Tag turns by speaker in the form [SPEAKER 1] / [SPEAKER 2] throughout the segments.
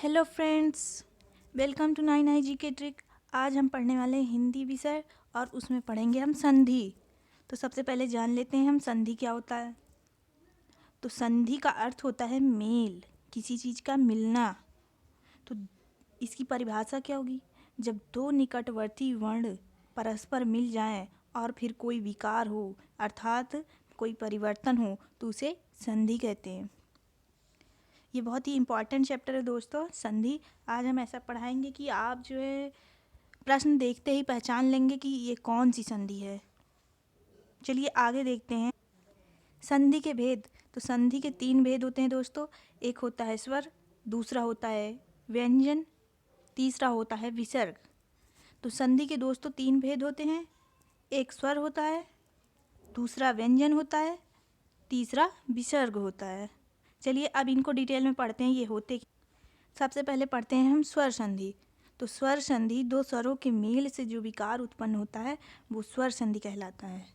[SPEAKER 1] Hello friends, welcome to nine I G K trick. आज हम पढ़ने वाले हैं हिंदी विषय और उसमें पढ़ेंगे हम संधि। तो सबसे पहले जान लेते हैं हम संधि क्या होता है। तो संधि का अर्थ होता है मेल, किसी चीज़ का मिलना। तो इसकी परिभाषा क्या होगी? जब दो निकटवर्ती वर्ण परस्पर मिल जाएं और फिर कोई विकार हो अर्थात कोई परिवर्तन हो तो उसे संधि कहते हैं। ये बहुत ही इम्पॉर्टेंट चैप्टर है दोस्तों, संधि। आज हम ऐसा पढ़ाएंगे कि आप जो है प्रश्न देखते ही पहचान लेंगे कि ये कौन सी संधि है। चलिए आगे देखते हैं संधि के भेद। तो संधि के 3 भेद होते हैं दोस्तों। एक होता है स्वर, दूसरा होता है व्यंजन, तीसरा होता है विसर्ग। तो संधि के दोस्तों 3 भेद होते हैं। एक स्वर होता है, दूसरा व्यंजन होता है, तीसरा विसर्ग होता है। चलिए अब इनको डिटेल में पढ़ते हैं ये होते। सबसे पहले पढ़ते हैं हम स्वर संधि। तो स्वर संधि दो स्वरों के मेल से जो विकार उत्पन्न होता है वो स्वर संधि कहलाता है।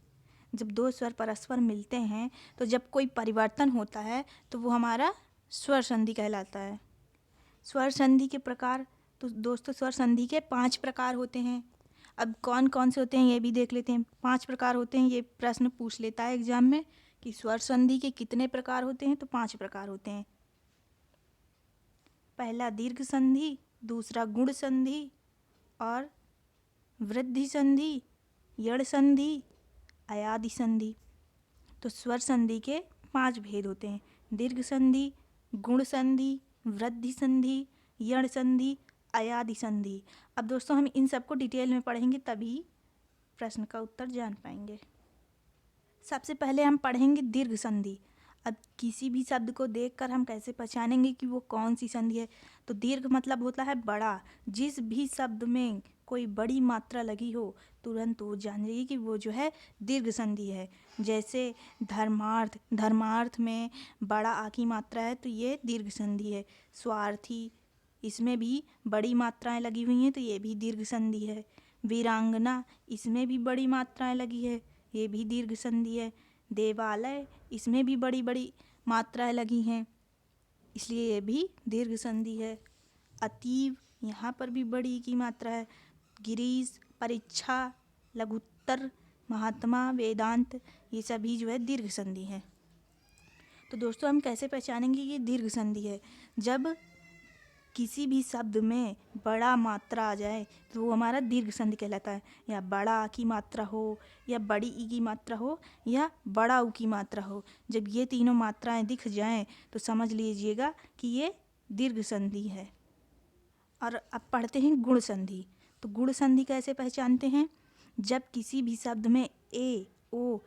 [SPEAKER 1] जब दो स्वर परस्पर मिलते हैं तो जब कोई परिवर्तन होता है तो वो हमारा स्वर संधि कहलाता है। स्वर संधि के प्रकार, तो दोस्तों स्वर संधि के 5 प्रकार होते हैं। अब कौन कौन से होते हैं ये भी देख लेते हैं। 5 प्रकार होते हैं, ये प्रश्न पूछ लेता है एग्जाम में कि स्वर संधि के कितने प्रकार होते हैं। तो 5 प्रकार होते हैं। पहला दीर्घ संधि, दूसरा गुण संधि और वृद्धि संधि, यड़ संधि, अयादि संधि। तो स्वर संधि के 5 भेद होते हैं: दीर्घ संधि, गुण संधि, वृद्धि संधि, यड़ संधि, अयादि संधि। अब दोस्तों हम इन सबको डिटेल में पढ़ेंगे तभी प्रश्न का उत्तर जान पाएंगे। सबसे पहले हम पढ़ेंगे दीर्घ संधि। अब किसी भी शब्द को देखकर हम कैसे पहचानेंगे कि वो कौन सी संधि है? तो दीर्घ मतलब होता है बड़ा। जिस भी शब्द में कोई बड़ी मात्रा लगी हो तुरंत वो जान जाइए कि वो जो है दीर्घ संधि है। जैसे धर्मार्थ, धर्मार्थ में बड़ा आ की मात्रा है तो ये दीर्घ संधि है। स्वार्थी, इसमें भी बड़ी मात्राएं लगी हुई हैं तो ये भी दीर्घ संधि है। वीरांगना, इसमें भी बड़ी मात्राएं लगी है, ये भी दीर्घ संधि है। देवालय, इसमें भी बड़ी बड़ी मात्राएं लगी हैं इसलिए ये भी दीर्घ संधि है। अतीव, यहाँ पर भी बड़ी की मात्रा है। गिरीश, परीक्षा, लघुत्तर, महात्मा, वेदांत, ये सभी जो है दीर्घ संधि है। तो दोस्तों हम कैसे पहचानेंगे ये दीर्घ संधि है? जब किसी भी शब्द में बड़ा मात्रा आ जाए तो वो हमारा दीर्घ संधि कहलाता है। या बड़ा आ की मात्रा हो, या बड़ी ई की मात्रा हो, या बड़ा ऊ की मात्रा हो। जब ये तीनों मात्राएं दिख जाएं तो समझ लीजिएगा कि ये दीर्घ संधि है। और अब पढ़ते हैं गुण संधि। तो गुण संधि कैसे पहचानते हैं? जब किसी भी शब्द में ए, ओ,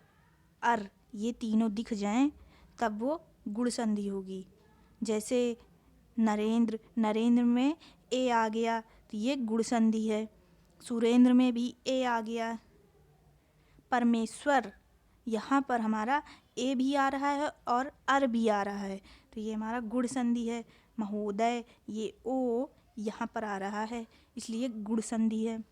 [SPEAKER 1] अर ये तीनों दिख जाएं तब वो गुण संधि होगी। जैसे नरेंद्र, नरेंद्र में ए आ गया तो ये गुण संधि है। सुरेंद्र में भी ए आ गया। परमेश्वर, यहाँ पर हमारा ए भी आ रहा है और अर भी आ रहा है तो ये हमारा गुण संधि है। महोदय, ये ओ यहाँ पर आ रहा है इसलिए गुण संधि है।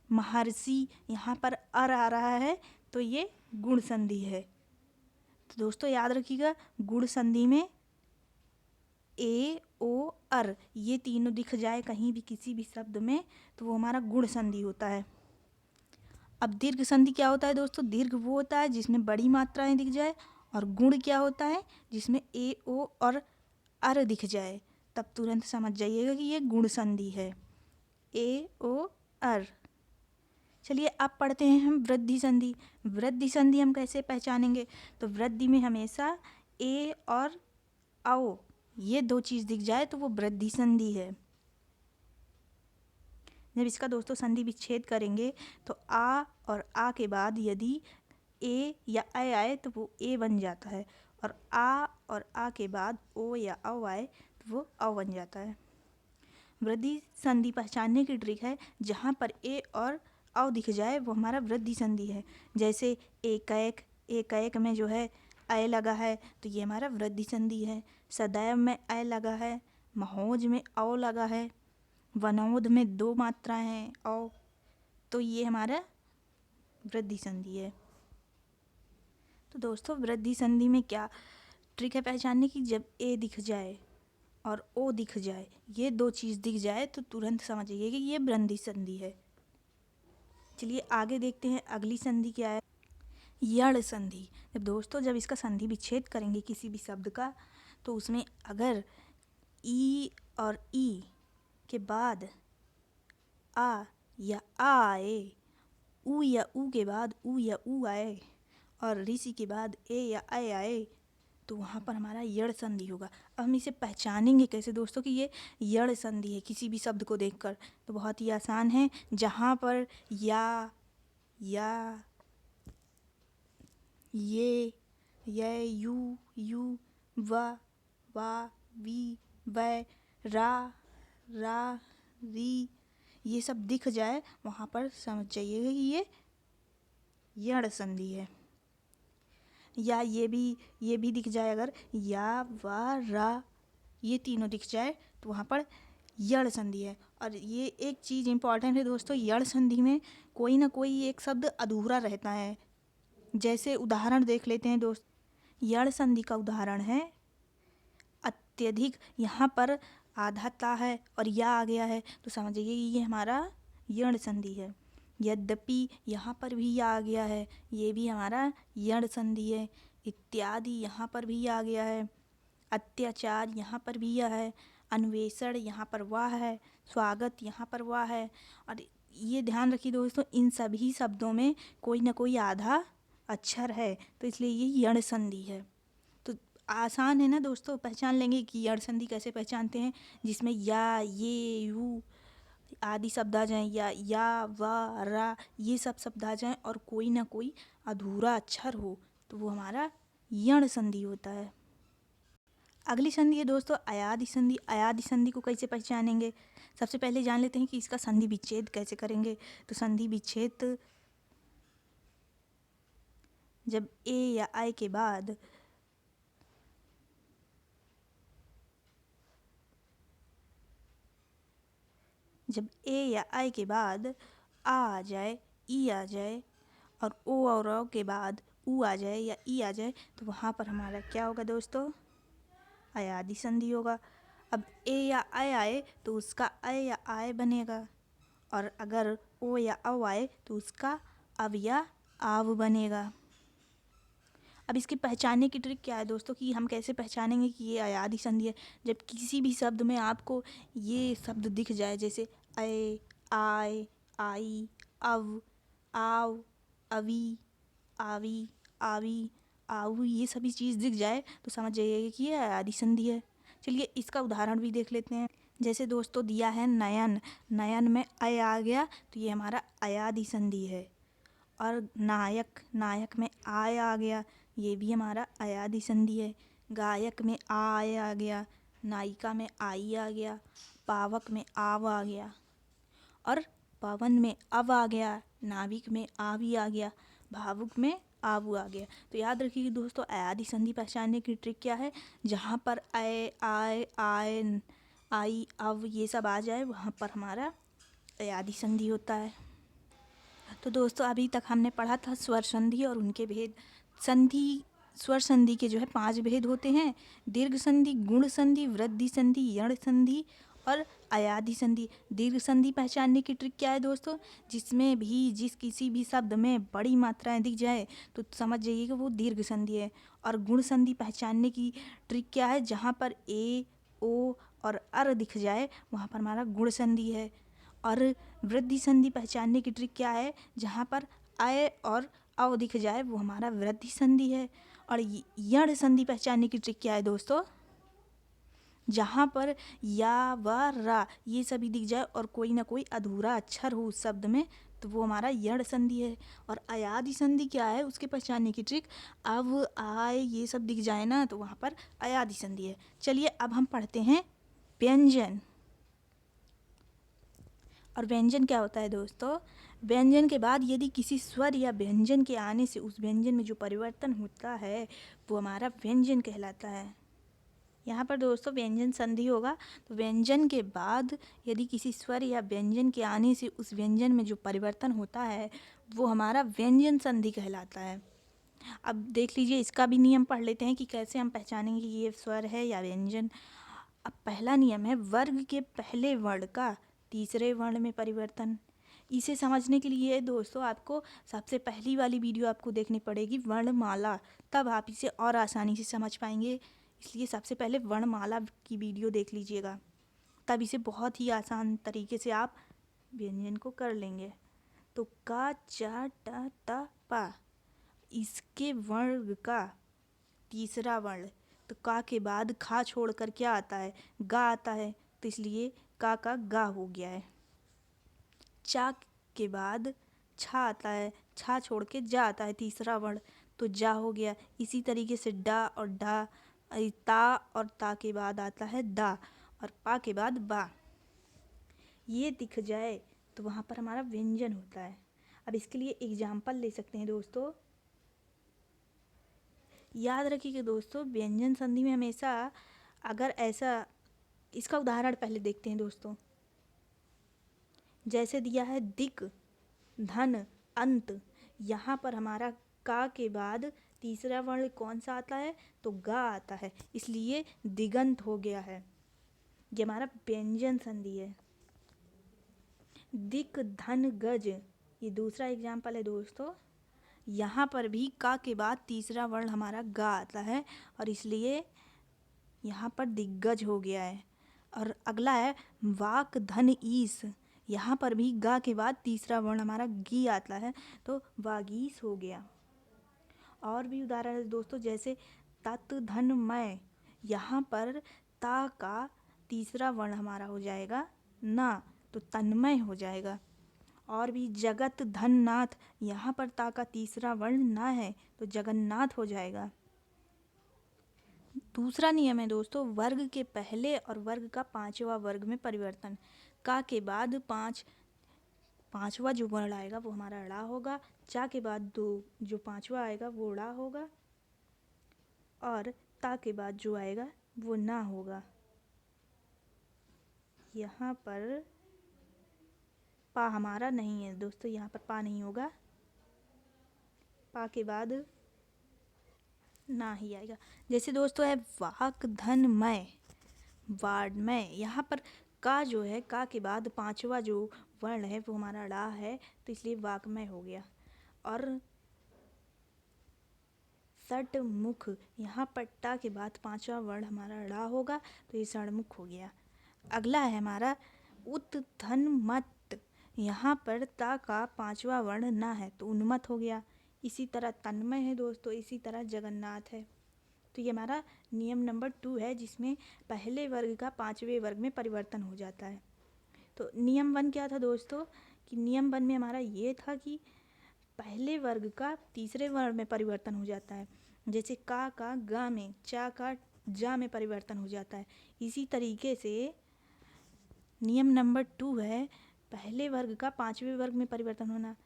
[SPEAKER 1] महर्षि, यहाँ पर अर आ रहा है तो ये गुण संधि है। तो दोस्तों याद रखिएगा, गुण संधि में ए, ओ, अर ये तीनों दिख जाए कहीं भी किसी भी शब्द में तो वो हमारा गुण संधि होता है। अब दीर्घ संधि क्या होता है दोस्तों? दीर्घ वो होता है जिसमें बड़ी मात्राएं दिख जाए, और गुण क्या होता है? जिसमें ए, ओ और अर दिख जाए। तब तुरंत समझ जाइएगा कि ये गुण संधि है। ए, ओ, अर। चलिए अब पढ़ते हैं हम वृद्धि संधि। वृद्धि संधि हम कैसे पहचानेंगे? तो वृद्धि में हमेशा ए और औ ये 2 चीज़ दिख जाए तो वो वृद्धि संधि है। जब इसका दोस्तों संधि विच्छेद करेंगे तो आ और आ के बाद यदि ए या ऐ आए तो वो ए बन जाता है, और आ के बाद ओ या औ आए तो वो औ बन जाता है। वृद्धि संधि पहचानने की ट्रिक है, जहाँ पर ए और औ दिख जाए वो हमारा वृद्धि संधि है। जैसे एकैक, एकैक में जो है ऐ लगा है तो ये हमारा वृद्धि संधि है। सदैव में ऐ लगा है, महोज में औ लगा है, वनोद में 2 मात्राएं हैं औ, तो ये हमारा वृद्धि संधि है। तो दोस्तों वृद्धि संधि में क्या ट्रिक है पहचानने की? जब ए दिख जाए और ओ दिख जाए, ये दो चीज़ दिख जाए तो तुरंत समझिए कि ये वृद्धि संधि है। चलिए आगे देखते हैं अगली संधि क्या है। यण संधि। जब इसका संधि विच्छेद करेंगे किसी भी शब्द का, तो उसमें अगर ई और ई के बाद आ या आ आए, ऊ या ऊ के बाद ऊ या ऊ आए, और ऋषि के बाद ए या ए आए, तो वहाँ पर हमारा यण संधि होगा। अब हम इसे पहचानेंगे कैसे दोस्तों कि ये यण संधि है किसी भी शब्द को देखकर? तो बहुत ही आसान है। जहाँ पर या ये यू वा वी वै रा री ये सब दिख जाए, वहाँ पर समझ जाइएगा कि ये यण संधि है। या ये भी दिख जाए, अगर या वा रा ये तीनों दिख जाए तो वहाँ पर यण संधि है। और ये एक चीज़ इम्पॉर्टेंट है दोस्तों, यण संधि में कोई ना कोई एक शब्द अधूरा रहता है। जैसे उदाहरण देख लेते हैं दोस्त। यण संधि का उदाहरण है अत्यधिक। यहाँ पर आधा ता है और या आ गया है, तो समझिए कि ये हमारा यण संधि है। यद्यपि यहाँ पर भी या आ गया है, ये भी हमारा यण संधि है। इत्यादि यहाँ पर भी आ गया है। अत्याचार यहाँ पर भी यह है। अन्वेषण यहाँ पर वाह है। स्वागत यहाँ पर वाह है। और ये ध्यान रखिए दोस्तों, इन सभी शब्दों में कोई ना कोई आधा अक्षर है, तो इसलिए ये यण संधि है। तो आसान है ना दोस्तों, पहचान लेंगे कि यण संधि कैसे पहचानते हैं। जिसमें या ये यू आदि शब्द आ जाएं, या वा रा ये सब शब्द आ जाएं और कोई ना कोई अधूरा अक्षर हो, तो वो हमारा यण संधि होता है। अगली संधि है दोस्तों अयादि संधि। अयादि संधि को कैसे पहचानेंगे? सबसे पहले जान लेते हैं कि इसका संधि विच्छेद कैसे करेंगे। तो संधि विच्छेद जब ए या आई के बाद आ जाए, ई आ जाए, और ओ और औ के बाद ऊ आ जाए या ई आ जाए, तो वहाँ पर हमारा क्या होगा दोस्तों? अयादि संधि होगा। अब ए या आय आए तो उसका अय या आय बनेगा, और अगर ओ या औ आए तो उसका अव या आव बनेगा। अब इसकी पहचानने की ट्रिक क्या है दोस्तों कि हम कैसे पहचानेंगे कि ये अयादि संधि है? जब किसी भी शब्द में आपको ये शब्द दिख जाए, जैसे अय, आय, आई, अव, आव, अवी, आवी, आवी, आऊ, ये सभी चीज़ दिख जाए तो समझ जाइएगा कि ये अयादि संधि है। चलिए इसका उदाहरण भी देख लेते हैं। जैसे दोस्तों दिया है नयन। नयन में अय आ गया तो ये हमारा अयादि संधि है। और नायक, नायक में आय आ गया, ये भी हमारा अयादि संधि है। गायक में आय आ गया, नायिका में आई आ गया, पावक में आव आ गया, और पवन में अव आ गया, नाविक में आवी आ गया, भावुक में आवू आ गया। तो याद रखिए कि दोस्तों अयादि संधि पहचानने की ट्रिक क्या है? जहाँ पर अय, आय, आय, आई, अव ये सब आ जाए, वहाँ पर हमारा अयादि संधि होता है। तो दोस्तों अभी तक हमने पढ़ा था स्वर संधि और उनके भेद। स्वर संधि के जो है 5 भेद होते हैं: दीर्घ संधि, गुण संधि, वृद्धि संधि, यण संधि और अयादि संधि। दीर्घ संधि पहचानने की ट्रिक क्या है दोस्तों? जिसमें भी किसी भी शब्द में बड़ी मात्राएं दिख जाए तो समझ जाइए कि वो दीर्घ संधि है। और गुण संधि पहचानने की ट्रिक क्या है? जहाँ पर ए, ओ और अर दिख जाए वहाँ पर हमारा गुण संधि है। और वृद्धि संधि पहचानने की ट्रिक क्या है? जहाँ पर अय और अव दिख जाए वो हमारा वृद्धि संधि है। और यण संधि पहचानने की ट्रिक क्या है दोस्तों? जहाँ पर या व रा ये सभी दिख जाए और कोई ना कोई अधूरा अक्षर हो उस शब्द में, तो वो हमारा यण संधि है। और अयादि संधि क्या है? उसके पहचानने की ट्रिक, अव, आय ये सब दिख जाए ना तो वहाँ पर अयादि संधि है। चलिए अब हम पढ़ते हैं व्यंजन। और व्यंजन क्या होता है दोस्तों? व्यंजन के बाद यदि किसी स्वर या व्यंजन के आने से उस व्यंजन में जो परिवर्तन होता है वो हमारा व्यंजन कहलाता है। यहाँ पर दोस्तों व्यंजन संधि होगा, तो व्यंजन के बाद यदि किसी स्वर या व्यंजन के आने से उस व्यंजन में जो परिवर्तन होता है वो हमारा व्यंजन संधि कहलाता है। अब देख लीजिए इसका भी नियम पढ़ लेते हैं कि कैसे हम पहचानेंगे कि ये स्वर है या व्यंजन। अब पहला नियम है वर्ग के पहले वर्ण का तीसरे वर्ण में परिवर्तन। इसे समझने के लिए दोस्तों आपको सबसे पहली वाली वीडियो आपको देखनी पड़ेगी वर्णमाला, तब आप इसे और आसानी से समझ पाएंगे। इसलिए सबसे पहले वर्णमाला की वीडियो देख लीजिएगा, तब इसे बहुत ही आसान तरीके से आप व्यंजन को कर लेंगे। तो का, चा, टा, ता, पा, इसके वर्ग का तीसरा वर्ण, तो का के बाद खा छोड़कर क्या आता है, गा आता है, तो इसलिए का गा हो गया है। चा के बाद छा आता है, छा छोड़ के जा आता है तीसरा वर्ण, तो जा हो गया। इसी तरीके से डा और ढा, ता और ता के बाद आता है दा, और पा के बाद बा। ये दिख जाए तो वहाँ पर हमारा व्यंजन होता है। अब इसके लिए एग्जाम्पल ले सकते हैं दोस्तों। याद रखिए दोस्तों, व्यंजन संधि में हमेशा अगर ऐसा, इसका उदाहरण पहले देखते हैं दोस्तों। जैसे दिया है दिक, धन, अंत, यहाँ पर हमारा का के बाद तीसरा वर्ण कौन सा आता है, तो गा आता है, इसलिए दिगंत हो गया है। ये हमारा व्यंजन संधि है। दिक, धन, गज, ये दूसरा एग्जाम्पल है दोस्तों। यहाँ पर भी का के बाद तीसरा वर्ण हमारा गा आता है, और इसलिए यहाँ पर दिग्गज हो गया है। और अगला है वाक, धन, ईस, यहाँ पर भी गा के बाद तीसरा वर्ण हमारा गी आता है, तो वागीस हो गया। और भी उदाहरण है दोस्तों, जैसे तत्, धन, मय, यहाँ पर ता का तीसरा वर्ण हमारा हो जाएगा ना, तो तन्मय हो जाएगा। और भी जगत, धन, नाथ, यहाँ पर ता का तीसरा वर्ण ना है, तो जगन्नाथ हो जाएगा। दूसरा नियम है दोस्तों वर्ग के पहले और वर्ग का पांचवा वर्ग में परिवर्तन। का के बाद पांचवा जो वर्ण आएगा वो हमारा ड़ा होगा। चा के बाद दो जो पांचवा आएगा वो ड़ा होगा, और ता के बाद जो आएगा वो ना होगा। यहाँ पर पा हमारा नहीं है दोस्तों, यहाँ पर पा नहीं होगा, पा के बाद ना ही आएगा। जैसे दोस्तों है वाक, धन, मय, वाड्मय, यहाँ पर का जो है का के बाद पांचवा जो वर्ण है वो हमारा ड़ा है, तो इसलिए वाकमय हो गया। और सट मुख, यहाँ पर टा के बाद पांचवा वर्ण हमारा ड़ा होगा, तो ये षणमुख हो गया। अगला है हमारा उत, धन, मत, यहाँ पर ता का पांचवा वर्ण ना है, तो उन्मत हो गया। इसी तरह तन्मय है दोस्तों, इसी तरह जगन्नाथ है। तो ये हमारा नियम नंबर 2 है, जिसमें पहले वर्ग का पांचवें वर्ग में परिवर्तन हो जाता है। तो नियम 1 क्या था दोस्तों, कि नियम 1 में हमारा ये था कि पहले वर्ग का तीसरे वर्ग में परिवर्तन हो जाता है। जैसे का गा में, चा का जा में परिवर्तन हो जाता है। इसी तरीके से नियम नंबर 2 है पहले वर्ग का पांचवें वर्ग में परिवर्तन होना।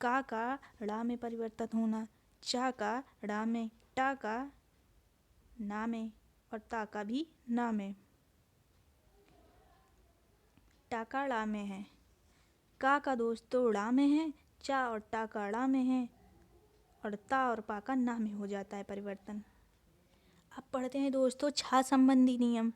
[SPEAKER 1] का ड़ा में परिवर्तन होना, चा का ड़ा में, टा का ना में, और ता का भी ना में। टाका ड़ा में है, का दोस्तों ड़ा में है, चा और टा का ड़ा में है, और ता और पा का ना में हो जाता है परिवर्तन। अब पढ़ते हैं दोस्तों छा संबंधी नियम।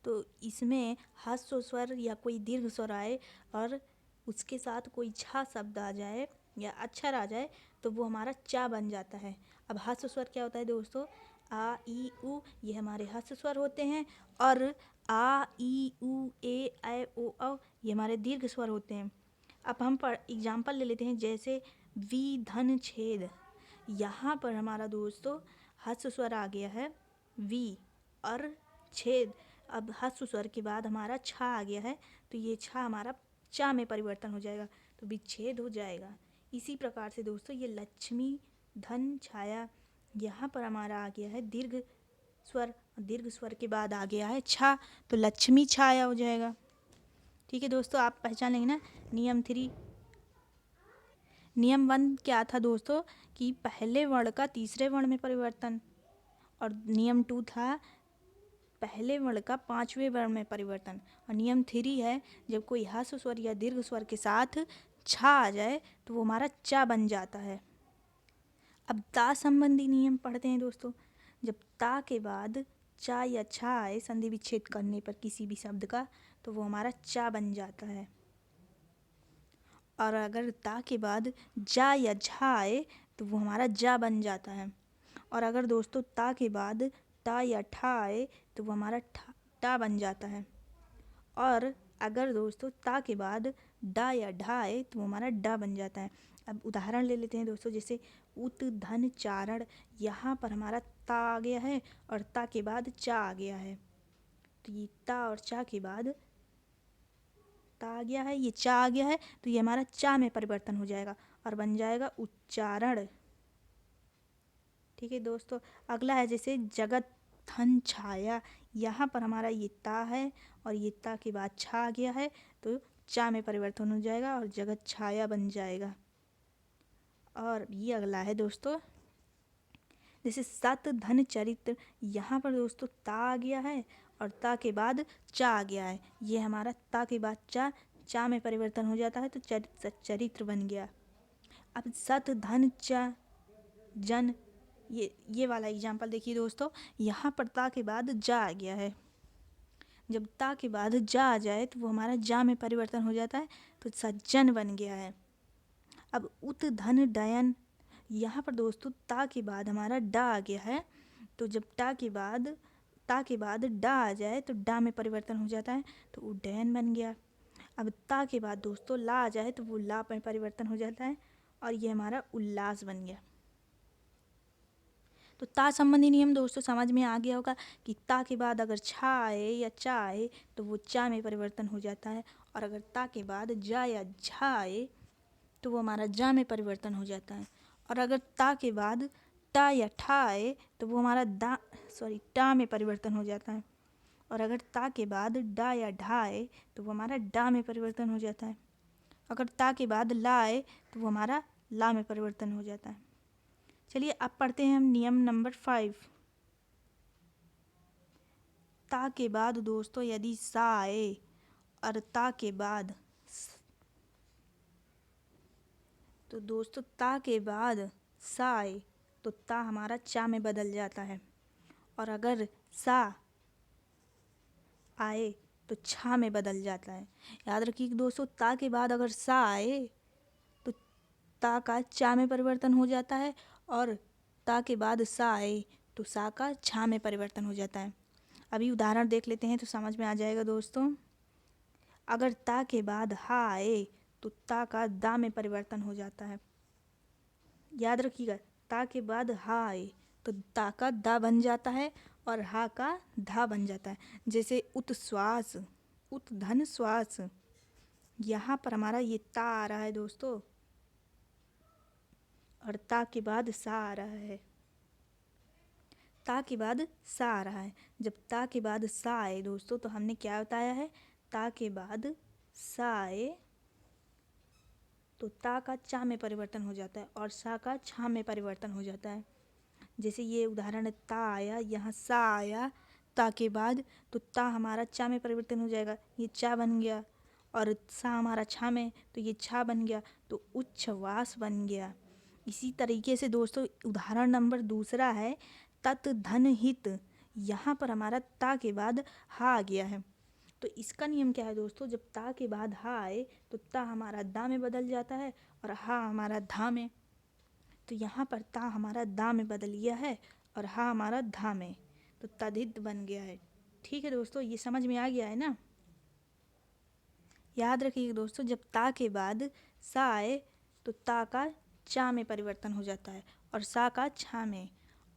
[SPEAKER 1] तो इसमें ह्रस्व स्वर या कोई दीर्घ स्वर आए और उसके साथ कोई छा शब्द आ जाए या अक्षर आ जाए, तो वो हमारा चा बन जाता है। अब ह्रस्व स्वर क्या होता है दोस्तों, आ, ई, उ, ये हमारे ह्रस्व स्वर होते हैं, और आ, ई, उ, ए, ऐ, ओ, औ, ये हमारे दीर्घ स्वर होते हैं। अब हम एग्जाम्पल ले लेते हैं, जैसे वी, धन, छेद, यहाँ पर हमारा दोस्तों ह्रस्व स्वर आ गया है वी, और छेद, अब ह्रस्व स्वर के बाद हमारा छा आ गया है, तो ये छा हमारा चा में परिवर्तन हो जाएगा, तो विच्छेद हो जाएगा। इसी प्रकार से दोस्तों ये लक्ष्मी, धन, छाया, यहाँ पर हमारा आ गया है दीर्घ स्वर के बाद आ गया है छा, तो लक्ष्मी छाया हो जाएगा। ठीक है दोस्तों, आप पहचान लेंगे ना। नियम 3, नियम 1 क्या था दोस्तों, कि पहले वर्ण का तीसरे वर्ण में परिवर्तन, और नियम 2 था पहले वर्ण का पांचवें वर्ण में परिवर्तन, और नियम 3 है जब कोई ह्रस्व स्वर या दीर्घ स्वर के साथ छा आ जाए तो वो हमारा चा बन जाता है। अब ता संबंधी नियम पढ़ते हैं दोस्तों। जब ता के बाद चा या छा आए संधि विच्छेद करने पर किसी भी शब्द का तो वो हमारा चा बन जाता है। और अगर ता के बाद जा या झा आए तो वो हमारा जा बन जाता है। और अगर दोस्तों ता के बाद ता या ठा आए तो वो हमारा टा बन जाता है। और अगर दोस्तों ता के बाद डा या ढा आए तो वो हमारा डा बन जाता है। अब उदाहरण ले लेते हैं दोस्तों, जैसे उत धन चारण, यहाँ पर हमारा ता आ गया है और ता के बाद चा आ गया है। तो ये ता और चा के बाद ता आ गया है, ये चा आ गया है, तो ये हमारा चा में परिवर्तन हो जाएगा और बन जाएगा उच्चारण। ठीक है दोस्तों, अगला है जैसे जगत धन छाया, यहाँ पर हमारा ये ता है और ये ता के बाद छा आ गया है तो चा में परिवर्तन हो जाएगा और जगत छाया बन जाएगा। और ये अगला है दोस्तों, जैसे सत धन चरित्र, यहाँ पर दोस्तों ता आ गया है और ता के बाद चा आ गया है, ये हमारा ता के बाद चा में परिवर्तन हो जाता है तो चरित्र बन गया। अब सत धन चा जन, ये वाला एग्जाम्पल देखिए दोस्तों, यहाँ पर ता के बाद जा आ गया है, जब ता के बाद जा आ जाए तो वो हमारा जा में परिवर्तन हो जाता है तो सज्जन बन गया है। अब उत धन डयन, यहाँ पर दोस्तों ता के बाद हमारा डा आ गया है, तो जब ता के बाद डा आ जाए तो डा में परिवर्तन हो जाता है तो उड्डयन बन गया। अब ता के बाद दोस्तों ला आ जाए तो वो ला में परिवर्तन हो जाता है और ये हमारा उल्लास बन गया। तो ता संबंधी नियम दोस्तों समझ में आ गया होगा कि ता के बाद अगर छा आए या चा आए तो वो चा में परिवर्तन हो जाता है, और अगर ता के बाद जा या झा आए तो वो हमारा जा में परिवर्तन हो जाता है। और अगर ता के बाद टा या ठा आए तो वो हमारा टा में परिवर्तन हो जाता है। और अगर ता के बाद डा या ढा आए तो वो हमारा डा में परिवर्तन हो जाता है। अगर ता के बाद ला आए तो वो हमारा ला में परिवर्तन हो जाता है। चलिए अब पढ़ते हैं हम नियम नंबर 5। ता के बाद दोस्तों यदि सा आए और ता के बाद तो दोस्तों ता के बाद सा आए तो ता हमारा चा में बदल जाता है, और अगर सा आए तो छा में बदल जाता है। याद रखिए दोस्तों, ता के बाद अगर सा आए तो ता का चा में परिवर्तन हो जाता है, और ता के बाद सा आए तो सा का छा में परिवर्तन हो जाता है। अभी उदाहरण देख लेते हैं तो समझ में आ जाएगा दोस्तों। अगर ता के बाद हा आए तो ता का दा में परिवर्तन हो जाता है। याद रखिएगा, ता के बाद हा आए तो ता का दा बन जाता है और हा का धा बन जाता है। जैसे उत्श्वास, उत धन श्वास, यहाँ पर हमारा ये ता आ रहा है दोस्तों और ता के बाद सा आ रहा है। ता के बाद सा आ रहा है, जब ता के बाद सा आए दोस्तों तो हमने क्या बताया है, ता के बाद सा आए तो ता का चा में परिवर्तन हो जाता है और सा का छा में परिवर्तन हो जाता है। जैसे ये उदाहरण है, ता आया, यहाँ सा आया ता के बाद तो ता हमारा चा में परिवर्तन हो जाएगा, ये चा बन गया, और सा हमारा छा में तो ये छा बन गया, तो उच्छ्वास बन गया। इसी तरीके से दोस्तों उदाहरण नंबर 2 है तत् धन हित, यहाँ पर हमारा ता के बाद हा आ गया है। तो इसका नियम क्या है दोस्तों, जब ता के बाद हा आए तो ता हमारा दा में बदल जाता है और हा हमारा धा में। तो यहाँ पर ता हमारा दा में बदल गया है और हा हमारा धा में, तो तद्धित बन गया है। ठीक है दोस्तों, ये समझ में आ गया है ना। याद रखिए दोस्तों, जब ता के बाद सा आए तो ता का चा में परिवर्तन हो जाता है और सा का छा में,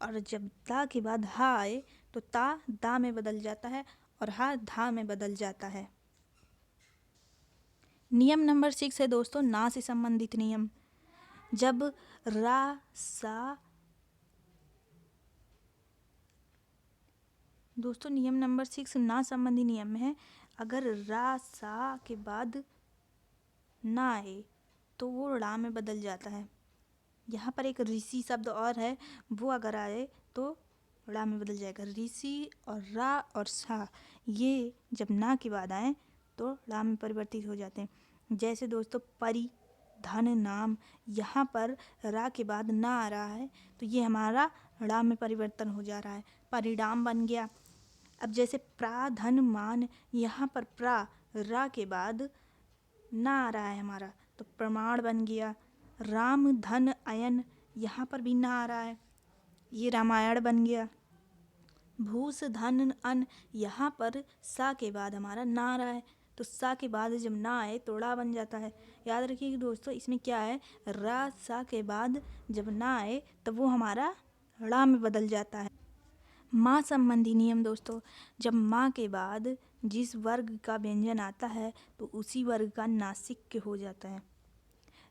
[SPEAKER 1] और जब ता के बाद हा आए तो ता दा में बदल जाता है और हा धा में बदल जाता है। नियम नंबर 6 है दोस्तों ना से संबंधित नियम। जब रा सा, दोस्तों नियम नंबर 6 ना संबंधी नियम है। अगर रा सा के बाद ना आए तो वो ड़ा में बदल जाता है। यहाँ पर एक ऋषि शब्द और है, वो अगर आए तो ड़ा में बदल जाएगा। ऋषि और रा और सा ये जब ना के बाद आए तो ड़ा में परिवर्तित हो जाते हैं। जैसे दोस्तों परि धन नाम, यहाँ पर रा के बाद ना आ रहा है तो ये हमारा ड़ा में परिवर्तन हो जा रहा है, परिणाम बन गया। अब जैसे प्रा धन मान, यहाँ पर प्रा रा के बाद ना आ रहा है हमारा, तो प्रमाण बन गया। राम धन अयन, यहाँ पर भी ना आ रहा है, ये रामायण बन गया। भूस धन अन, यहाँ पर सा के बाद हमारा ना आ रहा है, तो सा के बाद जब ना आए तो ड़ा बन जाता है। याद रखिए कि दोस्तों इसमें क्या है, रा सा के बाद जब ना आए तो वो हमारा ड़ा में बदल जाता है। माँ संबंधी नियम दोस्तों, जब माँ के बाद जिस वर्ग का व्यंजन आता है तो उसी वर्ग का नासिक्य हो जाता है।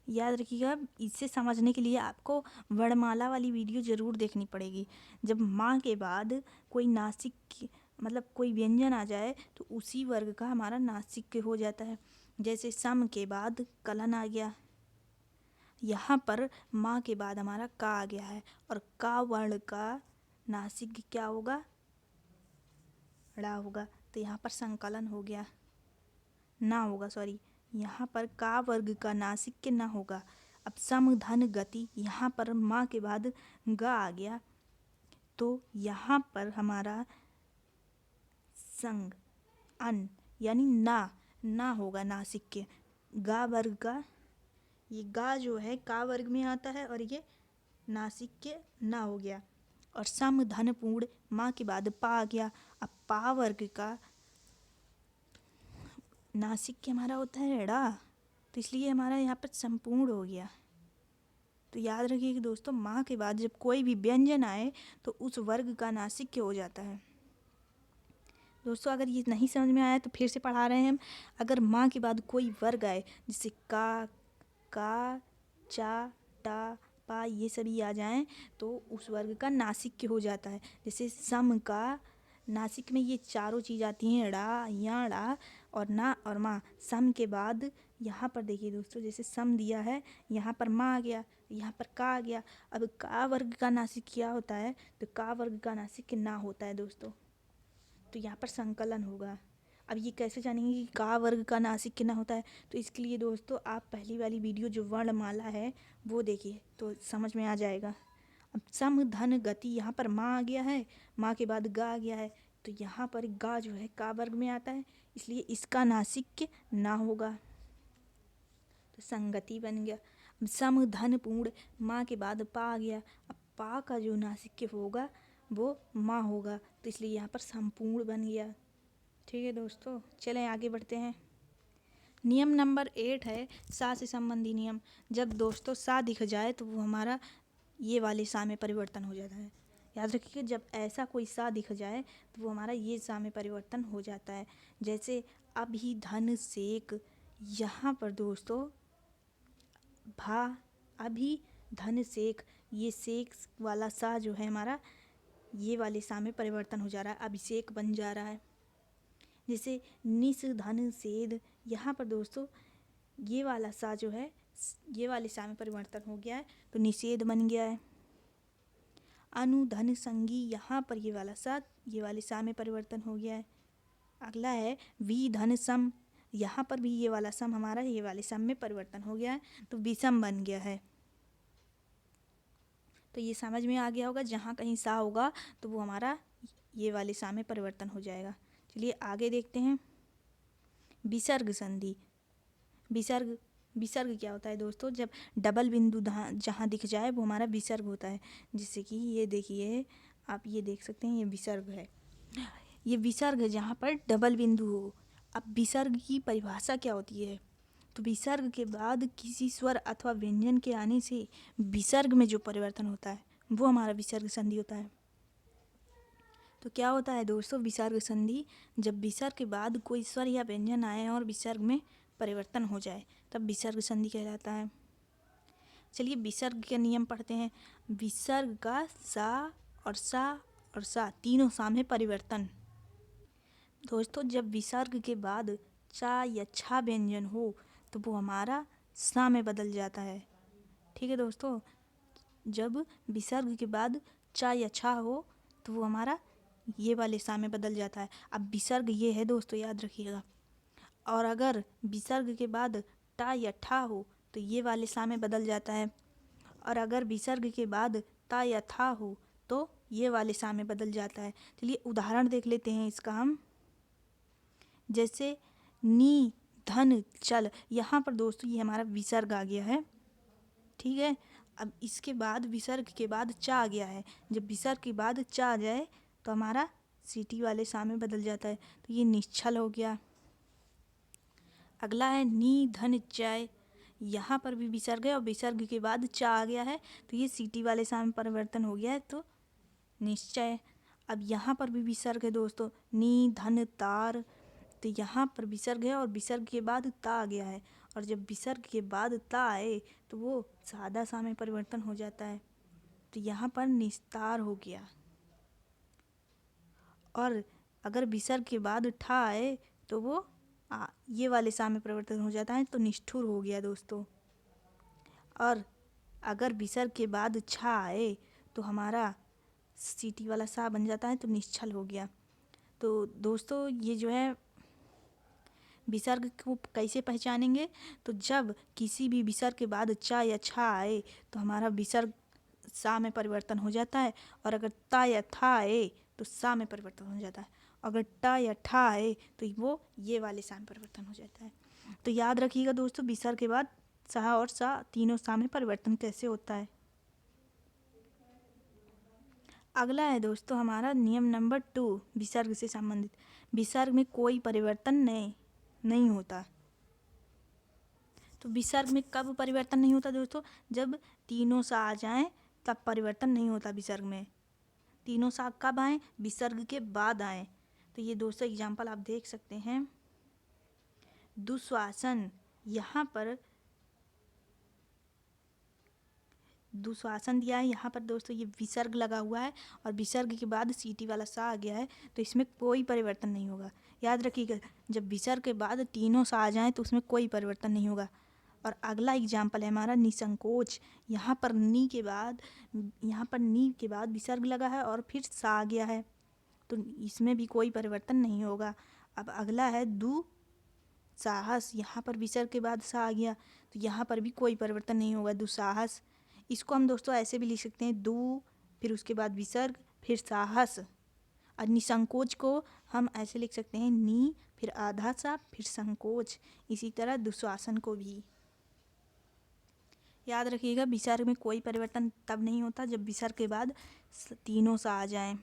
[SPEAKER 1] याद रखिएगा, इसे समझने के लिए आपको वर्णमाला वाली वीडियो ज़रूर देखनी पड़ेगी। जब माँ के बाद कोई नासिक मतलब कोई व्यंजन आ जाए तो उसी वर्ग का हमारा नासिक्य हो जाता है। जैसे सम के बाद कलन आ गया, यहाँ पर माँ के बाद हमारा का आ गया है और का वर्ण का नासिक क्या होगा, ड़ा होगा, तो यहाँ पर संकलन हो गया, ना होगा सॉरी, यहाँ पर का वर्ग का नासिक ना होगा। अब सम धन गति, यहाँ पर माँ के बाद ग आ गया, तो यहाँ पर हमारा संग अन यानी ना होगा नासिक, गा वर्ग का, ये गा जो है का वर्ग में आता है और ये नासिक ना हो गया। और सम धन पूर्ण, माँ के बाद पा आ गया, अब पा वर्ग का नासिक हमारा होता है ड़ा, तो इसलिए हमारा यहाँ पर संपूर्ण हो गया। तो याद रखिए कि दोस्तों माँ के बाद जब कोई भी व्यंजन आए तो उस वर्ग का नासिक हो जाता है। दोस्तों अगर ये नहीं समझ में आया तो फिर से पढ़ा रहे हैं हम। अगर माँ के बाद कोई वर्ग आए जैसे का, चा, टा, पा, ये सभी आ जाएं तो उस वर्ग का नासिक हो जाता है। जैसे सम का नासिक में ये चारों चीज़ आती हैं, ड़ा, या ड़ा और ना और माँ। सम के बाद यहाँ पर देखिए दोस्तों, जैसे सम दिया है, यहाँ पर माँ आ गया, यहाँ पर का आ गया। अब का वर्ग का नासिक क्या होता है, तो का वर्ग का नासिक ना होता है दोस्तों, तो यहाँ पर संकलन होगा। अब ये कैसे जानेंगे कि का वर्ग का नासिक कितना होता है, तो इसके लिए दोस्तों आप पहली वाली वीडियो जो वर्णमाला है वो देखिए तो समझ में आ जाएगा। अब सम धन गति, यहाँ पर माँ आ गया है, माँ के बाद गा आ गया है, तो यहाँ पर गा जो है का वर्ग में आता है, इसलिए इसका नासिक ना होगा, तो संगति बन गया। अब सम धन पूर्ण, माँ के बाद पा आ गया, अब पा का जो नासिक होगा वो माँ होगा, तो इसलिए यहाँ पर संपूर्ण बन गया। ठीक है दोस्तों, चलें आगे बढ़ते हैं। नियम नंबर 8 है सा से संबंधी नियम। जब दोस्तों सा दिख जाए तो वो हमारा ये वाले सा में परिवर्तन हो जाता है। याद रखिए जब ऐसा कोई सा दिख जाए तो वो हमारा ये सा में परिवर्तन हो जाता है। जैसे अभी धन सेक, यहाँ पर दोस्तों भा अभी धन सेक, ये सेक वाला सा जो है हमारा ये वाले सा में परिवर्तन हो जा रहा है, अभिषेक बन जा रहा है। जैसे निस धन सेद, यहाँ पर दोस्तों ये वाला सा जो है ये वाले सा में परिवर्तन हो गया है, तो निषेध बन गया है। अनुधन संगी, यहाँ पर ये वाला सा ये वाले सा में परिवर्तन हो गया है। अगला है वी धन सम, यहाँ पर भी ये वाला सम हमारा ये वाले सम में परिवर्तन हो गया है, तो विषम बन गया है। तो ये समझ में आ गया होगा, जहाँ कहीं सा होगा तो वो हमारा ये वाले सा में परिवर्तन हो जाएगा। चलिए आगे देखते हैं। विसर्ग संधि। विसर्ग क्या होता है दोस्तों, जब डबल बिंदु जहाँ दिख जाए वो हमारा विसर्ग होता है। जैसे कि ये देखिए, आप ये देख सकते हैं, ये विसर्ग है, ये विसर्ग है जहाँ पर डबल बिंदु हो। अब विसर्ग की परिभाषा क्या होती है, तो विसर्ग के बाद किसी स्वर अथवा व्यंजन के आने से विसर्ग में जो परिवर्तन होता है वो हमारा विसर्ग संधि होता है। तो क्या होता है दोस्तों विसर्ग संधि, जब विसर्ग के बाद कोई स्वर या व्यंजन आए और विसर्ग में परिवर्तन हो जाए तब विसर्ग संधि कहलाता है। चलिए विसर्ग के नियम पढ़ते हैं। विसर्ग का सा और सा तीनों सा में परिवर्तन। दोस्तों जब विसर्ग के बाद चा या छा व्यंजन हो तो वो हमारा सा में बदल जाता है। ठीक है दोस्तों, जब विसर्ग के बाद चा या छा हो तो वो हमारा ये वाले सा में बदल जाता है। अब विसर्ग ये है दोस्तों, याद रखिएगा। और अगर विसर्ग के बाद टा या ठा हो तो ये वाले सा में बदल जाता है। और अगर विसर्ग के बाद ता या था हो तो ये वाले सा में बदल जाता है। चलिए उदाहरण देख लेते हैं इसका हम। जैसे नी धन चल, यहाँ पर दोस्तों ये हमारा विसर्ग आ गया है, ठीक है। अब इसके बाद विसर्ग के बाद चा आ गया है। जब विसर्ग के बाद चा आ जाए तो हमारा सीटी वाले सा में बदल जाता है, तो ये निश्चल हो गया। अगला है नी धन चाय, यहाँ पर भी विसर्ग है और विसर्ग के बाद चा आ गया है, तो ये सीटी वाले सा में परिवर्तन हो गया है, तो निश्चय। अब यहाँ पर भी विसर्ग है दोस्तों, नी धन तार, तो यहाँ पर विसर्ग है और विसर्ग के बाद ता आ गया है, और जब विसर्ग के बाद ता आए तो वो सादा सा में परिवर्तन हो जाता है, तो यहाँ पर निस्तार हो गया। और अगर विसर्ग के बाद ठा आए तो वो ये वाले सा में परिवर्तन हो जाता है, तो निष्ठुर हो गया दोस्तों। और अगर विसर्ग के बाद छा आए तो हमारा सीटी वाला सा बन जाता है, तो निश्चल हो गया। तो दोस्तों ये जो है विसर्ग को कैसे पहचानेंगे, तो जब किसी भी विसर्ग के बाद चा या छा आए तो हमारा विसर्ग सा में परिवर्तन हो जाता है, और अगर ता या था आए तो सा में परिवर्तन हो जाता है, अगर टा या ठा आए तो वो ये वाले सा में परिवर्तन हो जाता है। तो याद रखिएगा दोस्तों, विसर्ग के बाद सा और सा तीनों सा में परिवर्तन कैसे होता है। अगला है दोस्तों हमारा नियम नंबर 2, विसर्ग से संबंधित। विसर्ग में कोई परिवर्तन नहीं होता। तो विसर्ग में कब परिवर्तन नहीं होता दोस्तों, जब तीनों सा आ जाएं तब परिवर्तन नहीं होता विसर्ग में। तीनों सा कब आए, विसर्ग के बाद आए। तो ये दोस्तों एग्जाम्पल आप देख सकते हैं। दुश्वासन, यहाँ पर दुश्वासन दिया है, यहाँ पर दोस्तों ये विसर्ग लगा हुआ है और विसर्ग के बाद सीटी वाला सा आ गया है, तो इसमें कोई परिवर्तन नहीं होगा। याद रखिएगा, जब विसर्ग के बाद तीनों सा आ जाएं तो उसमें कोई परिवर्तन नहीं होगा। और अगला एग्जाम्पल है हमारा निसंकोच, यहाँ पर नी के बाद विसर्ग लगा है और फिर सा आ गया है, तो इसमें भी कोई परिवर्तन नहीं होगा। अब अगला है दुस्साहस, यहाँ पर विसर्ग के बाद सा आ गया, तो यहाँ पर भी कोई परिवर्तन नहीं होगा, दुस्साहस। इसको हम दोस्तों ऐसे भी लिख सकते हैं, दु फिर उसके बाद विसर्ग फिर साहस। और निसंकोच को हम ऐसे लिख सकते हैं, नी फिर आधा सा फिर संकोच। इसी तरह दुश्वासन को भी याद रखिएगा, विसर्ग में कोई परिवर्तन तब नहीं होता जब विसर्ग के बाद तीनों सा आ जाएं।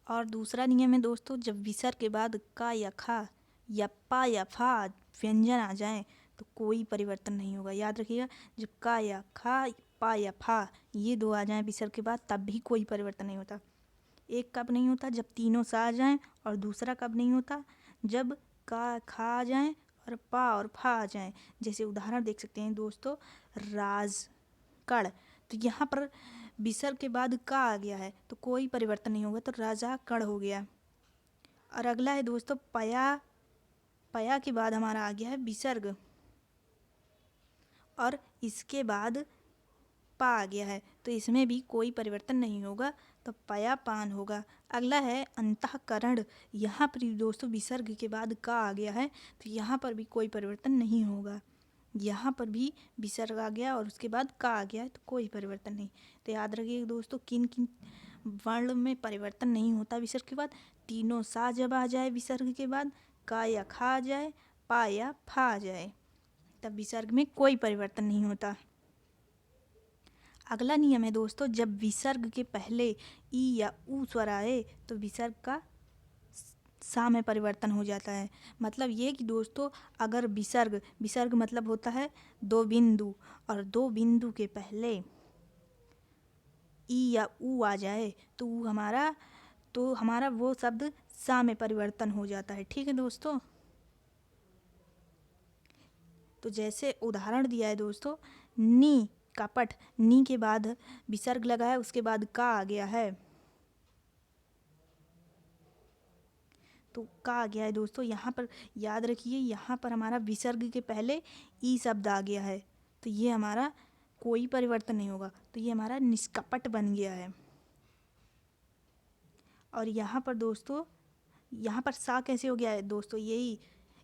[SPEAKER 1] और दूसरा नियम है दोस्तों, जब विसर्ग के बाद का या खा या पा या फा व्यंजन आ जाएं तो कोई परिवर्तन नहीं होगा। याद रखिएगा, जब का या खा पा या फा ये दो आ जाएं विसर्ग के बाद तब भी कोई परिवर्तन नहीं होता। एक कब नहीं होता, जब तीनों सा आ जाएं, और दूसरा कब नहीं होता, जब का खा आ जाएं और पा और फा आ जाएं। जैसे उदाहरण देख सकते हैं दोस्तों, राजकड़, तो यहाँ पर विसर्ग के बाद का आ गया है तो कोई परिवर्तन नहीं होगा, तो राजा कड़ हो गया। और अगला है दोस्तों पया के बाद हमारा आ गया है विसर्ग और इसके बाद पा आ गया है, तो इसमें भी कोई परिवर्तन नहीं होगा, तो पया पान होगा। अगला है अंतःकरण, यहाँ पर दोस्तों विसर्ग के बाद का आ गया है, तो यहाँ पर भी कोई परिवर्तन नहीं होगा। यहाँ पर भी विसर्ग आ गया और उसके बाद का आ गया है, तो कोई परिवर्तन नहीं। तो याद रखिए दोस्तों, किन किन वर्ण में परिवर्तन नहीं होता विसर्ग के बाद, तीनों सा जब आ जाए विसर्ग के बाद, का या खा आ जाए, पा या फा आ जाए, तब विसर्ग में कोई परिवर्तन नहीं होता। अगला नियम है दोस्तों, जब विसर्ग के पहले ई या ऊ स्वर आए तो विसर्ग का सा में परिवर्तन हो जाता है। मतलब ये कि दोस्तों, अगर विसर्ग मतलब होता है दो बिंदु, और दो बिंदु के पहले ई या ऊ आ जाए तो हमारा वो शब्द सा में परिवर्तन हो जाता है। ठीक है दोस्तों, तो जैसे उदाहरण दिया है दोस्तों, नी कपट, नी के बाद विसर्ग लगा है उसके बाद का आ गया है, तो का आ गया है दोस्तों। यहाँ पर याद रखिए, यहाँ पर हमारा विसर्ग के पहले ई शब्द आ गया है, तो ये हमारा कोई परिवर्तन नहीं होगा, तो ये हमारा निष्कपट बन गया है। और यहाँ पर दोस्तों, यहाँ पर सा कैसे हो गया है दोस्तों, यही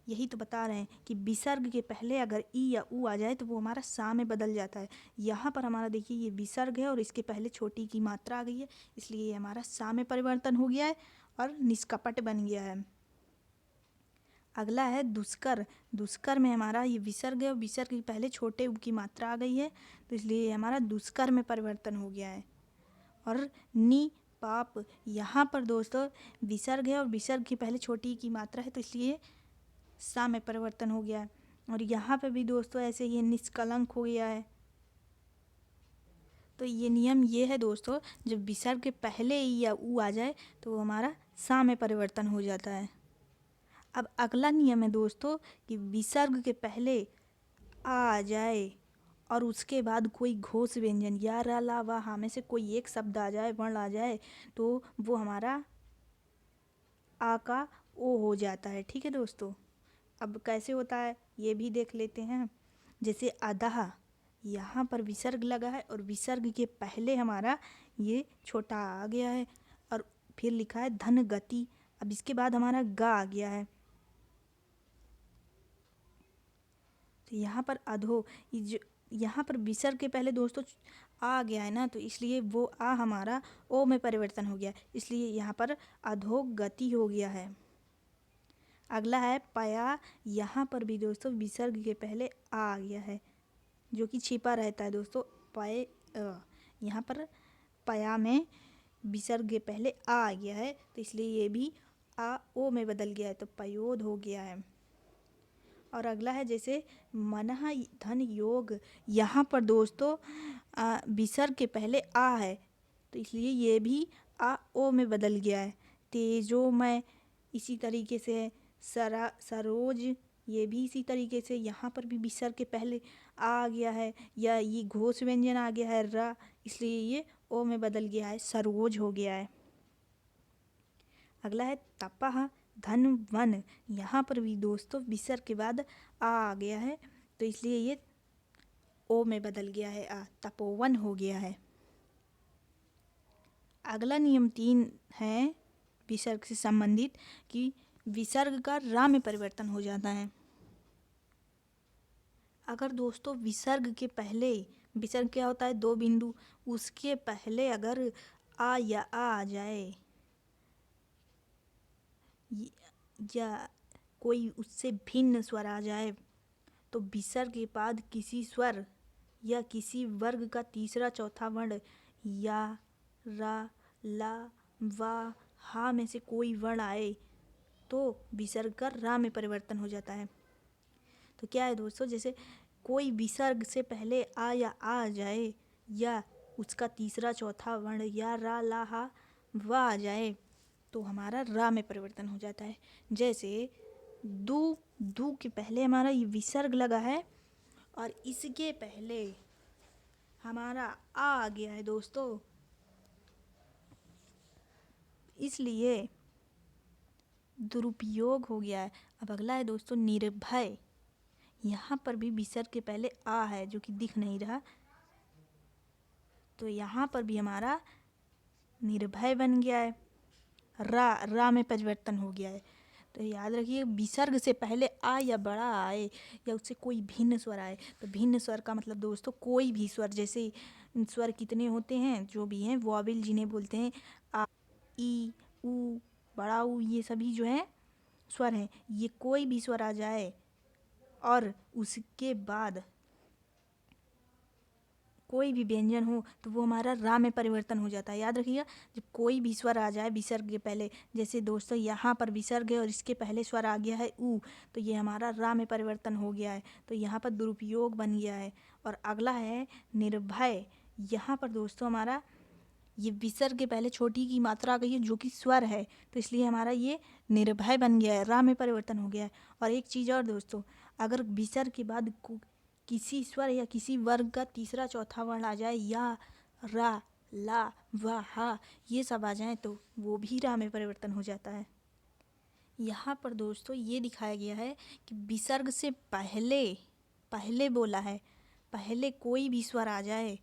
[SPEAKER 1] यही तो बता रहे हैं कि विसर्ग के पहले अगर ई या ऊ आ जाए तो वो हमारा सा में बदल जाता है। यहाँ पर हमारा देखिए ये विसर्ग है और इसके पहले छोटी की मात्रा आ गई है, इसलिए ये हमारा सा में परिवर्तन हो गया है और निष्कपट बन गया है। अगला है दुष्कर। दुष्कर में हमारा ये विसर्ग है और विसर्ग के पहले छोटे ऊ की मात्रा आ गई है, तो इसलिए ये हमारा दुष्कर में परिवर्तन हो गया है। और नी पाप, यहाँ पर दोस्तों विसर्ग है और विसर्ग के पहले छोटी की मात्रा है, तो इसलिए सा में परिवर्तन हो गया है। और यहाँ पे भी दोस्तों ऐसे ये निष्कलंक हो गया है। तो ये नियम ये है दोस्तों, जब विसर्ग के पहले ई या ऊ आ जाए तो वो हमारा सा में परिवर्तन हो जाता है। अब अगला नियम है दोस्तों कि विसर्ग के पहले आ जाए और उसके बाद कोई घोष व्यंजन या र ला वा हा में से कोई एक शब्द आ जाए, वर्ण आ जाए, तो वो हमारा आ का ओ हो जाता है। ठीक है दोस्तों, अब कैसे होता है ये भी देख लेते हैं। जैसे अदह, यहाँ पर विसर्ग लगा है और विसर्ग के पहले हमारा ये छोटा आ गया है और फिर लिखा है धन गति। अब इसके बाद हमारा गा आ गया है, तो यहाँ पर अधो, यहाँ पर विसर्ग के पहले दोस्तों आ गया है ना, तो इसलिए वो आ हमारा ओ में परिवर्तन हो गया, इसलिए यहाँ पर अधोगति हो गया है। अगला है पया। यहाँ पर भी दोस्तों विसर्ग के पहले आ गया है जो कि छिपा रहता है दोस्तों, पय यहाँ पर पया में विसर्ग के पहले आ गया है, तो इसलिए ये भी आ ओ में बदल गया है, तो पयोद हो गया है। और अगला है जैसे मनः धन योग। यहाँ पर दोस्तों विसर्ग के पहले आ है, तो इसलिए ये भी आ ओ में बदल गया है। तेजोमय इसी तरीके से है। सरोज, ये भी इसी तरीके से, यहाँ पर भी विसर्ग के पहले आ गया है या ये घोष व्यंजन आ गया है रा, इसलिए ये ओ में बदल गया है, सरोज हो गया है। अगला है तपह धन वन। यहाँ पर भी दोस्तों विसर्ग के बाद आ गया है, तो इसलिए ये ओ में बदल गया है, तपोवन हो गया है। अगला नियम 3 है विसर्ग से संबंधित कि विसर्ग का रा में परिवर्तन हो जाता है। अगर दोस्तों विसर्ग के पहले, विसर्ग क्या होता है 2 बिंदु, उसके पहले अगर आ या आ जाए या कोई उससे भिन्न स्वर आ जाए, तो विसर्ग के बाद किसी स्वर या किसी वर्ग का तीसरा चौथा वर्ण या रा ला वा हा में से कोई वर्ण आए तो विसर्ग का रा में परिवर्तन हो जाता है। तो क्या है दोस्तों, जैसे कोई विसर्ग से पहले आ या आ जाए या उसका तीसरा चौथा वर्ण या रा ला हा वा आ जाए तो हमारा रा में परिवर्तन हो जाता है। जैसे दू, दू के पहले हमारा ये विसर्ग लगा है और इसके पहले हमारा आ गया है दोस्तों, इसलिए दुरुपयोग हो गया है। अब अगला है दोस्तों निर्भय। यहाँ पर भी विसर्ग के पहले आ है जो कि दिख नहीं रहा, तो यहाँ पर भी हमारा निर्भय बन गया है, रा में परिवर्तन हो गया है। तो याद रखिए विसर्ग से पहले आ या बड़ा आए या उससे कोई भिन्न स्वर आए, तो भिन्न स्वर का मतलब दोस्तों कोई भी स्वर, जैसे स्वर कितने होते हैं जो भी हैं वॉवेल जिन्हें बोलते हैं, आ ई ऊ बड़ा ऊ, ये सभी जो है स्वर हैं, ये कोई भी स्वर आ जाए और उसके बाद कोई भी व्यंजन हो तो वो हमारा रा में परिवर्तन हो जाता है। याद रखिएगा जब कोई भी स्वर आ जाए विसर्ग के पहले, जैसे दोस्तों यहाँ पर विसर्ग है और इसके पहले स्वर आ गया है ऊ, तो ये हमारा रा में परिवर्तन हो गया है, तो यहाँ पर दुरुपयोग बन गया है। और अगला है निर्भय। यहाँ पर दोस्तों हमारा ये विसर्ग के पहले छोटी की मात्रा आ गई है जो कि स्वर है, तो इसलिए हमारा ये निर्भय बन गया है, रा में परिवर्तन हो गया है। और एक चीज़ और दोस्तों, अगर विसर्ग के बाद किसी स्वर या किसी वर्ग का तीसरा चौथा वर्ण आ जाए या रा ला वा हा ये सब आ जाए तो वो भी रा में परिवर्तन हो जाता है। यहाँ पर दोस्तों ये दिखाया गया है कि विसर्ग से पहले पहले बोला है, पहले कोई भी स्वर आ जाए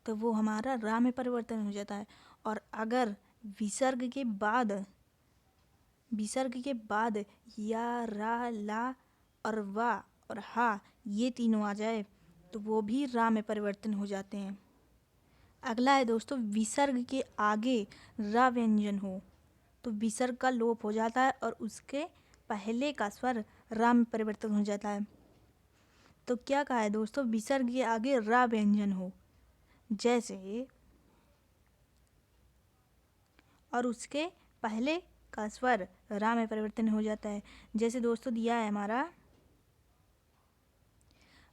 [SPEAKER 1] तो वो हमारा रा में परिवर्तन हो जाता है, और अगर विसर्ग के बाद विसर्ग के बाद या, रा, ला और वा और हा ये तीनों आ जाए तो वो भी रा में परिवर्तन हो जाते हैं। अगला है दोस्तों विसर्ग के आगे रा व्यंजन हो तो विसर्ग का लोप हो जाता है और उसके पहले का स्वर रा में परिवर्तन हो जाता है। तो क्या कहा है दोस्तों, विसर्ग के आगे रा व्यंजन हो जैसे, और उसके पहले का स्वर रा में परिवर्तन हो जाता है। जैसे दोस्तों दिया है हमारा,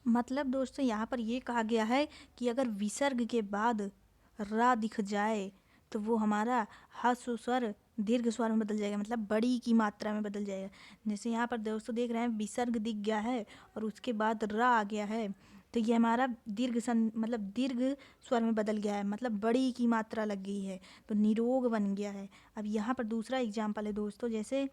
[SPEAKER 1] मतलब दोस्तों यहाँ पर ये कहा गया है कि अगर विसर्ग के बाद रा दिख जाए तो वो हमारा ह्रस्व स्वर दीर्घ स्वर में बदल जाएगा, मतलब बड़ी की मात्रा में बदल जाएगा। जैसे यहाँ पर दोस्तों देख रहे हैं विसर्ग दिख गया है और उसके बाद रा आ गया है तो ये हमारा मतलब दीर्घ स्वर में बदल गया है, मतलब बड़ी की मात्रा लग गई है तो निरोग बन गया है। अब यहाँ पर दूसरा एग्जाम्पल है दोस्तों, जैसे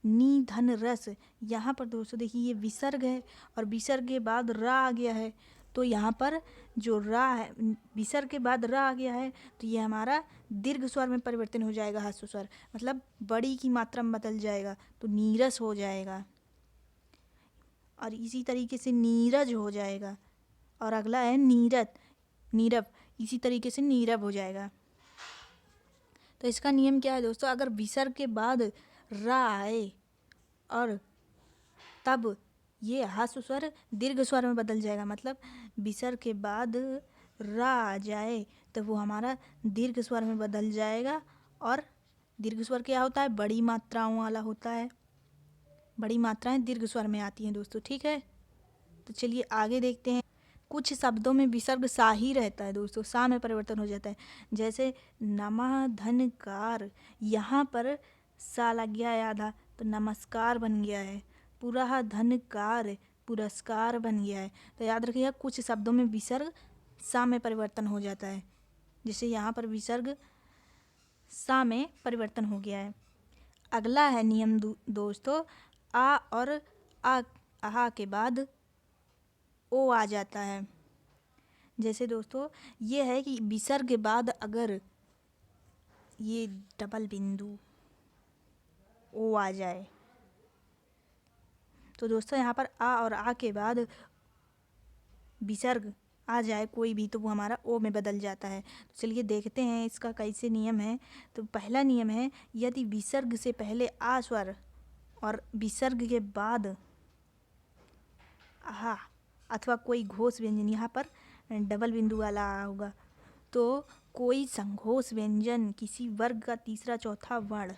[SPEAKER 1] नी धन रस, यहाँ पर दोस्तों देखिए ये विसर्ग है और विसर्ग के बाद रा आ गया है तो यहाँ पर जो रा है, विसर्ग के बाद रा आ गया है तो ये हमारा दीर्घ स्वर में परिवर्तन हो जाएगा, ह्रस्व स्वर मतलब बड़ी की मात्रा में बदल जाएगा तो नीरस हो जाएगा। और इसी तरीके से नीरज हो जाएगा। और अगला है नीरत, नीरव, इसी तरीके से नीरव हो जाएगा। तो इसका नियम क्या है दोस्तों, अगर विसर्ग के बाद रा आए और तब ये ह्रस्व स्वर दीर्घ स्वर में बदल जाएगा, मतलब विसर्ग के बाद रा आ जाए तो वो हमारा दीर्घ स्वर में बदल जाएगा। और दीर्घ स्वर क्या होता है, बड़ी मात्राओं वाला होता है, बड़ी मात्राएं दीर्घ स्वर में आती हैं दोस्तों, ठीक है। तो चलिए आगे देखते हैं। कुछ शब्दों में विसर्ग सा ही रहता है दोस्तों, सा में परिवर्तन हो जाता है। जैसे नमः धनकार, यहाँ पर सा लग गया है आधा तो नमस्कार बन गया है। पुरः धनकार, पुरस्कार बन गया है। तो याद रखिएगा कुछ शब्दों में विसर्ग सा में परिवर्तन हो जाता है, जैसे यहाँ पर विसर्ग सा में परिवर्तन हो गया है। अगला है नियम दोस्तों, आ और आ के बाद ओ आ जाता है। जैसे दोस्तों ये है कि विसर्ग के बाद अगर ये डबल बिंदु ओ आ जाए तो दोस्तों यहाँ पर आ और आ के बाद विसर्ग आ जाए कोई भी तो वो हमारा ओ में बदल जाता है। तो चलिए देखते हैं इसका कैसे नियम है। तो पहला नियम है, यदि विसर्ग से पहले आ स्वर और विसर्ग के बाद आ अथवा कोई घोष व्यंजन, यहाँ पर डबल बिंदु वाला होगा, तो कोई संघोष व्यंजन किसी वर्ग का तीसरा चौथा वर्ण,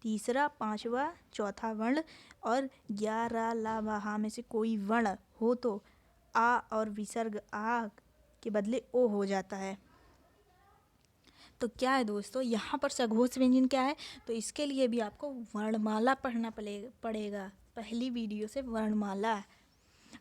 [SPEAKER 1] तीसरा पांचवा चौथा वर्ण और 11 ला वहा में से कोई वर्ण हो तो आ और विसर्ग आ के बदले ओ हो जाता है। तो क्या है दोस्तों, यहाँ पर सघोष व्यंजन क्या है, तो इसके लिए भी आपको वर्णमाला पढ़ना पड़ेगा। पहली वीडियो से वर्णमाला।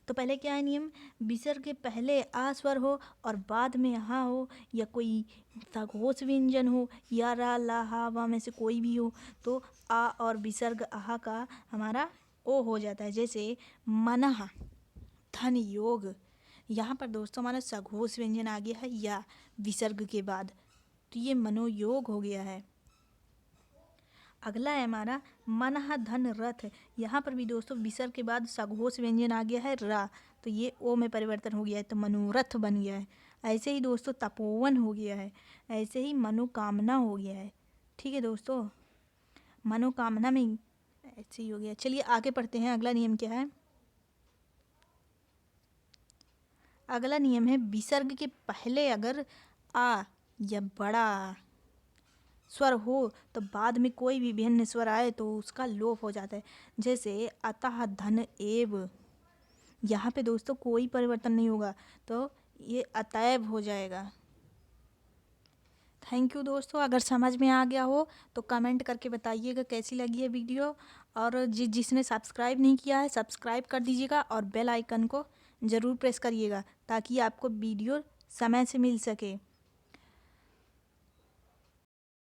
[SPEAKER 1] तो पहले क्या है नियम, विसर्ग के पहले आ स्वर हो और बाद में हा हो या कोई सघोष व्यंजन हो या रा ला हा वा में से कोई भी हो तो आ और विसर्ग आहा का हमारा ओ हो जाता है। जैसे मनः धन योग, यहाँ पर दोस्तों हमारा सघोष व्यंजन आ गया है या विसर्ग के बाद तो ये मनोयोग हो गया है। अगला है हमारा मनः धन रथ, यहाँ पर भी दोस्तों विसर्ग के बाद सघोष व्यंजन आ गया है रा तो ये ओ में परिवर्तन हो गया है तो मनोरथ बन गया है। ऐसे ही दोस्तों तपोवन हो गया है, ऐसे ही मनोकामना हो गया है, ठीक है दोस्तों, मनोकामना में ऐसे ही हो गया। चलिए आगे पढ़ते हैं, अगला नियम क्या है। अगला नियम है, विसर्ग के पहले अगर आ या बड़ा स्वर हो तो बाद में कोई भी भिन्न स्वर आए तो उसका लोप हो जाता है। जैसे अतः धन एव, यहाँ पे दोस्तों कोई परिवर्तन नहीं होगा तो ये अतैव हो जाएगा। थैंक यू दोस्तों, अगर समझ में आ गया हो तो कमेंट करके बताइएगा कैसी लगी है वीडियो। और जिसने सब्सक्राइब नहीं किया है सब्सक्राइब कर दीजिएगा और बेल आइकन को ज़रूर प्रेस करिएगा ताकि आपको वीडियो समय से मिल सके।